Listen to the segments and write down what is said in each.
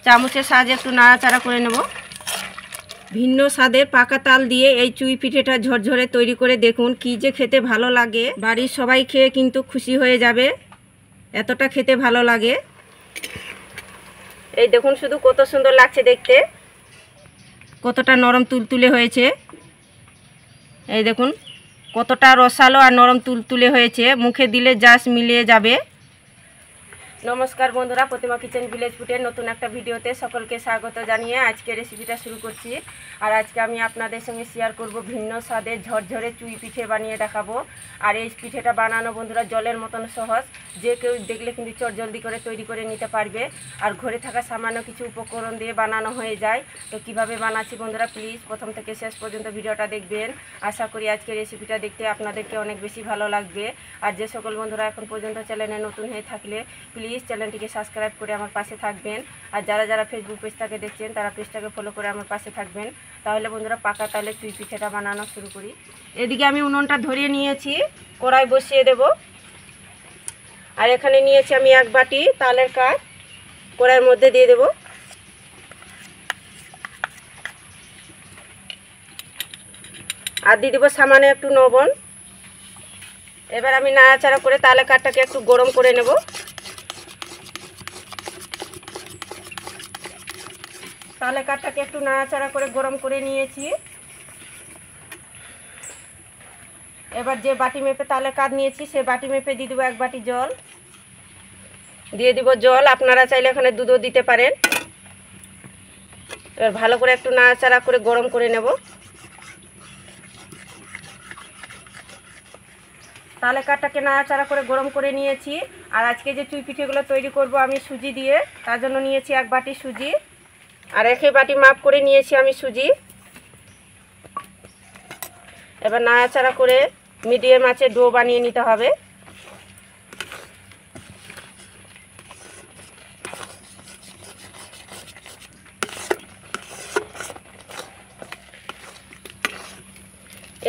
চামচের সাহায্যে একটু নাড়াচাড়া করে নেব। ভিন্ন স্বাদের পাকা তাল দিয়ে এই চুই পিঠেটা ঝরঝরে তৈরি করে দেখুন, কি যে খেতে ভালো লাগে। বাড়ির সবাই খেয়ে কিন্তু খুশি হয়ে যাবে, এতটা খেতে ভালো লাগে। এই দেখুন শুধু কত সুন্দর লাগছে দেখতে, কতটা নরম তুলতুলে হয়েছে। এই দেখুন কতটা রসালো আর নরম তুলতুলে হয়েছে, মুখে দিলে জাস্ট মিলিয়ে যাবে। নমস্কার বন্ধুরা, প্রতিমা কিচেন ভিলেজ ফুডের নতুন একটা ভিডিওতে সকলকে স্বাগত জানিয়ে আজকে রেসিপিটা শুরু করছি। আর আজকে আমি আপনাদের সঙ্গে শেয়ার করব ভিন্ন স্বাদের ঝরঝরে চুই পিঠে বানিয়ে দেখাবো। আর এই পিঠেটা বানানো বন্ধুরা জলের মতন সহজ, যে কেউ দেখলে কিন্তু চটজলদি করে তৈরি করে নিতে পারবে। আর ঘরে থাকা সামান্য কিছু উপকরণ দিয়ে বানানো হয়ে যায়। তো কিভাবে বানাচ্ছি বন্ধুরা, প্লিজ প্রথম থেকে শেষ পর্যন্ত ভিডিওটা দেখবেন। আশা করি আজকে রেসিপিটা দেখতে আপনাদেরকে অনেক বেশি ভালো লাগবে। আর যে সকল বন্ধুরা এখন পর্যন্ত চ্যানেলে নতুন হয়ে থাকলে প্লিজ চ্যানেলটিকে সাবস্ক্রাইব করে আমার পাশে থাকবেন। আর যারা যারা ফেসবুক পেজটাকে দেখছেন তারা পেজটাকে ফলো করে আমার পাশে থাকবেন। তাহলে বন্ধুরা পাকা তালে চুই পিঠেটা বানানো শুরু করি। এদিকে আমি উনুনটা ধরিয়ে নিয়েছি, কড়াই বসিয়ে দেব। আর এখানে নিয়েছি আমি এক বাটি তালের কাঠ, কড়াইয়ের মধ্যে দিয়ে দেব। আর দিয়ে দেবো সামান্য একটু লবণ। এবার আমি নাড়াচাড়া করে তালের কাঠটাকে একটু গরম করে নেব। তালের কাঠটাকে একটু নাড়াচাড়া করে গরম করে নিয়েছি। এবার যে বাটি মেপে তালের কাঠ নিয়েছি সে বাটি মেপে দিয়ে দেবো এক বাটি জল। দিয়ে দিব জল, আপনারা চাইলে এখানে দুধও দিতে পারেন। এবার ভালো করে একটু নাড়াচাড়া করে গরম করে নেব। তালের কাঠটাকে নাড়াচাড়া করে গরম করে নিয়েছি। আর আজকে যে চুই পিঠেগুলো তৈরি করব আমি সুজি দিয়ে, তার জন্য নিয়েছি এক বাটি সুজি। আর একই বাটি মাপ করে নিয়েছি আমি সুজি। এবার নাড়াচাড়া করে মিডিয়াম আঁচে ডো বানিয়ে নিতে হবে।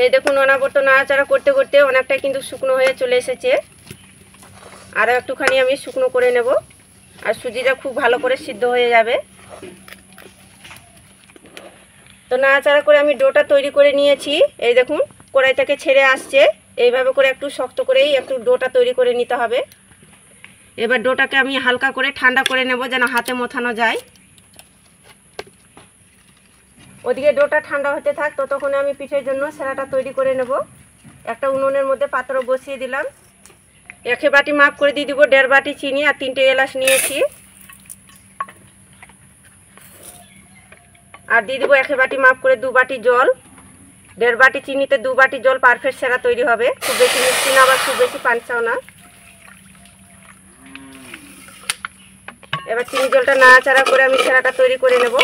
এই দেখুন অনাবর্ত নাড়াচাড়া করতে করতে অনেকটা কিন্তু শুকনো হয়ে চলে এসেছে। আরও একটুখানি আমি শুকনো করে নেব, আর সুজিটা খুব ভালো করে সিদ্ধ হয়ে যাবে। তো নাড়াচাড়া করে আমি ডোটা তৈরি করে নিয়েছি। এই দেখুন কড়াই থেকে ছেড়ে আসছে, এইভাবে করে একটু শক্ত করেই একটু ডোটা তৈরি করে নিতে হবে। এবার ডোটাকে আমি হালকা করে ঠান্ডা করে নেব, যেন হাতে মোথানো যায়। ওদিকে ডোটা ঠান্ডা হতে থাক, ততক্ষণে আমি পিঠের জন্য সেরাটা তৈরি করে নেব। একটা উনুনের মধ্যে পাত্র বসিয়ে দিলাম। একে বাটি মাপ করে দিয়ে দিব 1.5 বাটি চিনি, আর 3টে এলাচ নিয়েছি। আর দিয়ে দিব একে বাটি মাপ করে 2 বাটি জল। 1.5 বাটি চিনিতে 2 বাটি জল পারফেক্ট সেরা তৈরি হবে। খুব বেশি মিষ্টি না, আবার খুব বেশি পানচাও না। এবার চিনি জলটা নাড়াচাড়া করে আমি সেরাটা তৈরি করে নেব।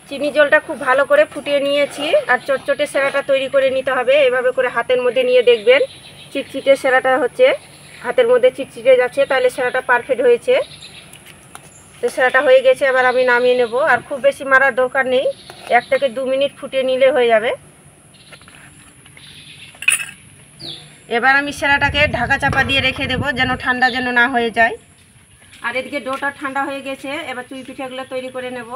চিনি জলটা খুব ভালো করে ফুটিয়ে নিয়েছি। আর চটচটে সেরাটা তৈরি করে নিতে হবে। এভাবে করে হাতের মধ্যে নিয়ে দেখবেন চিটচিটে সেরাটা হচ্ছে, হাতের মধ্যে চিটচিটে যাচ্ছে, তাহলে সেরাটা পারফেক্ট হয়েছে। তো সেরাটা হয়ে গেছে, এবার আমি নামিয়ে নেব। আর খুব বেশি মারার দরকার নেই, 1 থেকে 2 মিনিট ফুটিয়ে নিলে হয়ে যাবে। এবার আমি সেরাটাকে ঢাকা চাপা দিয়ে রেখে দেব, যেন ঠান্ডা যেন না হয়ে যায়। আর এদিকে ডোটা ঠান্ডা হয়ে গেছে। এবার চুই পিঠেগুলো তৈরি করে নেব।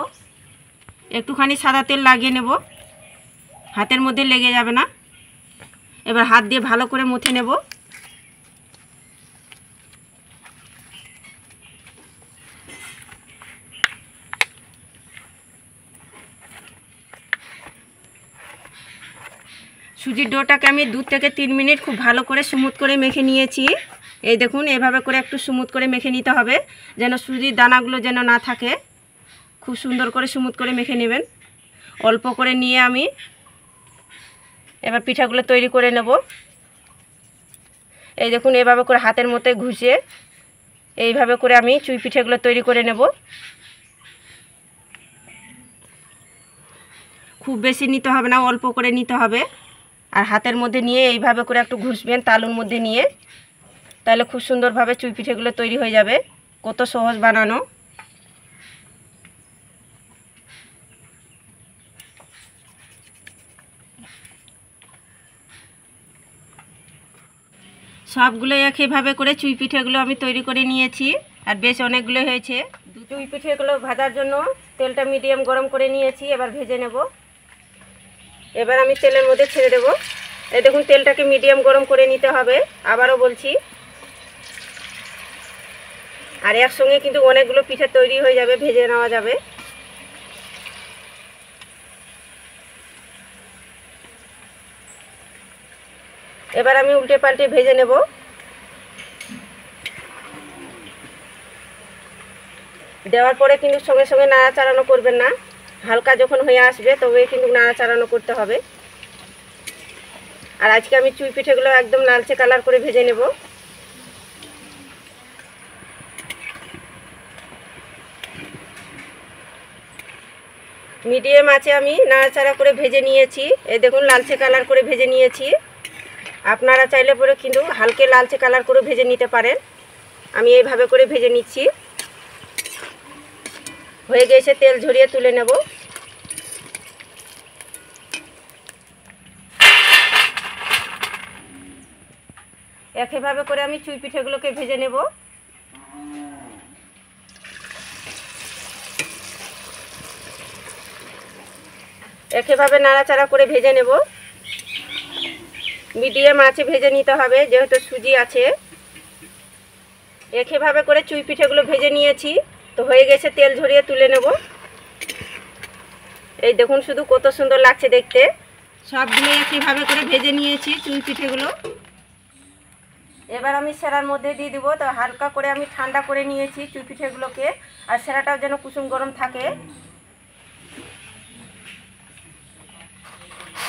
একটুখানি সাদা তেল লাগিয়ে নেব, হাতের মধ্যে লেগে যাবে না। এবার হাত দিয়ে ভালো করে মুথে নেব। সুজির ডোটাকে আমি 2 থেকে 3 মিনিট খুব ভালো করে স্মুথ করে মেখে নিয়েছি। এই দেখুন এভাবে করে একটু স্মুথ করে মেখে নিতে হবে, যেন সুজির দানাগুলো যেন না থাকে। খুব সুন্দর করে স্মুথ করে মেখে নেবেন। অল্প করে নিয়ে আমি এবার পিঠাগুলো তৈরি করে নেব। এই দেখুন এভাবে করে হাতের মধ্যে ঘুষে এইভাবে করে আমি চুই পিঠেগুলো তৈরি করে নেব। খুব বেশি নিতে হবে না, অল্প করে নিতে হবে। আর হাতের মধ্যে নিয়ে এইভাবে করে একটু ঘুষবেন তালুর মধ্যে নিয়ে, তাহলে খুব সুন্দরভাবে চুই পিঠেগুলো তৈরি হয়ে যাবে। কত সহজ বানানো। সবগুলো একইভাবে করে চুই পিঠেগুলো আমি তৈরি করে নিয়েছি। আর বেশ অনেকগুলো হয়েছে। চুই পিঠেগুলো ভাজার জন্য তেলটা মিডিয়াম গরম করে নিয়েছি, এবার ভেজে নেব। এবার আমি তেলের মধ্যে ছেড়ে দেব। এই দেখুন তেলটাকে মিডিয়াম গরম করে নিতে হবে, আবারও বলছি। আর একসঙ্গে কিন্তু অনেকগুলো পিঠে তৈরি হয়ে যাবে, ভেজে নেওয়া যাবে। এবার আমি উল্টে পাল্টে ভেজে নেব। দেওয়ার পরে কিন্তু সঙ্গে সঙ্গে নাড়াচাড়ানো করবেন না, হালকা যখন হয়ে আসবে তবে কিন্তু নাড়াচাড়ানো করতে হবে। আর আজকে আমি চুই পিঠেগুলো একদম লালচে কালার করে ভেজে নেব। মিডিয়াম আছে আমি নাড়াচাড়া করে ভেজে নিয়েছি। এই দেখুন লালচে কালার করে ভেজে নিয়েছি। আপনারা চাইলে পরে কিন্তু হালকা লালচে কালার করে ভেজে নিতে পারেন। আমি এইভাবে করে ভেজে নিচ্ছি। হয়ে গেছে, তেল ঝরিয়ে তুলে নেব। একইভাবে করে আমি চুই পিঠেগুলোকে ভেজে নেব। একইভাবে নাড়াচাড়া করে ভেজে নেব। মিডিয়াম আঁচে ভেজে নিতে হবে, যেহেতু সুজি আছে। একইভাবে করে চুই পিঠেগুলো ভেজে নিয়েছি, তো হয়ে গেছে, তেল ঝরিয়ে তুলে নেব। এই দেখুন শুধু কত সুন্দর লাগছে দেখতে। সবগুলো একইভাবে করে ভেজে নিয়েছি চুই পিঠেগুলো। এবার আমি সেরার মধ্যে দিয়ে দিব। তো হালকা করে আমি ঠান্ডা করে নিয়েছি চুই পিঠেগুলোকে, আর সেরাটাও যেন কুসুম গরম থাকে।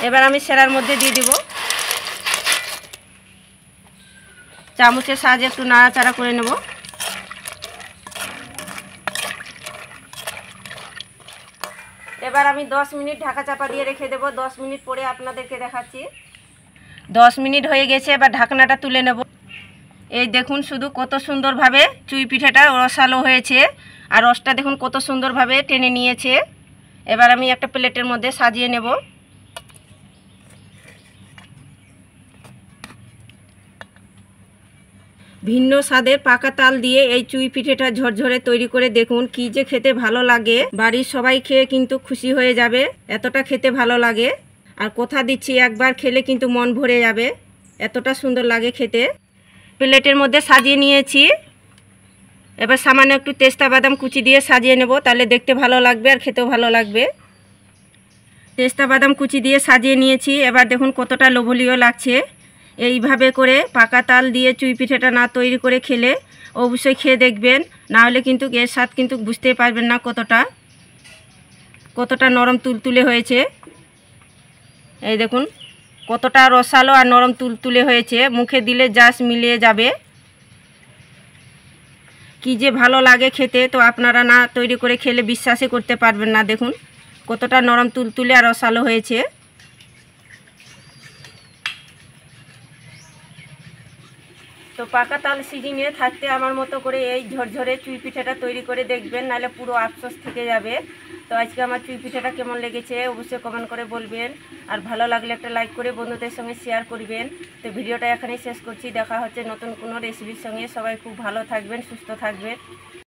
এবার আমি সেরার মধ্যে দিয়ে দিব। চামচের সাহায্যে একটু নাড়াচাড়া করে নেব। এবার আমি 10 মিনিট ঢাকা চাপা দিয়ে রেখে দেব। 10 মিনিট পরে আপনাদেরকে দেখাচ্ছি। 10 মিনিট হয়ে গেছে, এবার ঢাকনাটা তুলে নেব। এই দেখুন শুধু কত সুন্দরভাবে চুই পিঠাটা রসালো হয়েছে, আর রসটা দেখুন কত সুন্দরভাবে টেনে নিয়েছে। এবার আমি একটা প্লেটের মধ্যে সাজিয়ে নেব। ভিন্ন স্বাদের পাকা তাল দিয়ে এই চুই পিঠেটা ঝরঝরে তৈরি করে দেখুন, কি যে খেতে ভালো লাগে। বাড়ির সবাই খেয়ে কিন্তু খুশি হয়ে যাবে, এতটা খেতে ভালো লাগে। আর কথা দিচ্ছি, একবার খেলে কিন্তু মন ভরে যাবে, এতটা সুন্দর লাগে খেতে। প্লেটের মধ্যে সাজিয়ে নিয়েছি। এবার সামান্য একটু পেস্তা বাদাম কুচি দিয়ে সাজিয়ে নেব, তাহলে দেখতে ভালো লাগবে আর খেতেও ভালো লাগবে। পেস্তা বাদাম কুচি দিয়ে সাজিয়ে নিয়েছি। এবার দেখুন কতটা লোভনীয় লাগছে। এইভাবে করে পাকা তাল দিয়ে চুই পিঠেটা না তৈরি করে খেলে অবশ্যই খেয়ে দেখবেন, না হলে কিন্তু এর স্বাদ কিন্তু বুঝতেই পারবেন না কতটা নরম তুলতুলে হয়েছে। এই দেখুন কতটা রসালো আর নরম তুলতুলে হয়েছে, মুখে দিলে জাস্ট মিলিয়ে যাবে। কি যে ভালো লাগে খেতে, তো আপনারা না তৈরি করে খেলে বিশ্বাসই করতে পারবেন না। দেখুন কতটা নরম তুলতুলে আর রসালো হয়েছে। তো পাকা তাল সিজনে থাকতে আমার মতো করে এই ঝরঝরে চুই পিঠাটা তৈরি করে দেখবেন, নাহলে পুরো আফসোস থেকে যাবে। তো আজকে আমার চুই পিঠাটা কেমন লেগেছে অবশ্যই কমেন্ট করে বলবেন, আর ভালো লাগলে একটা লাইক করে বন্ধুদের সঙ্গে শেয়ার করবেন। তো ভিডিওটা এখানেই শেষ করছি, দেখা হচ্ছে নতুন কোনো রেসিপির সঙ্গে। সবাই খুব ভালো থাকবেন, সুস্থ থাকবেন।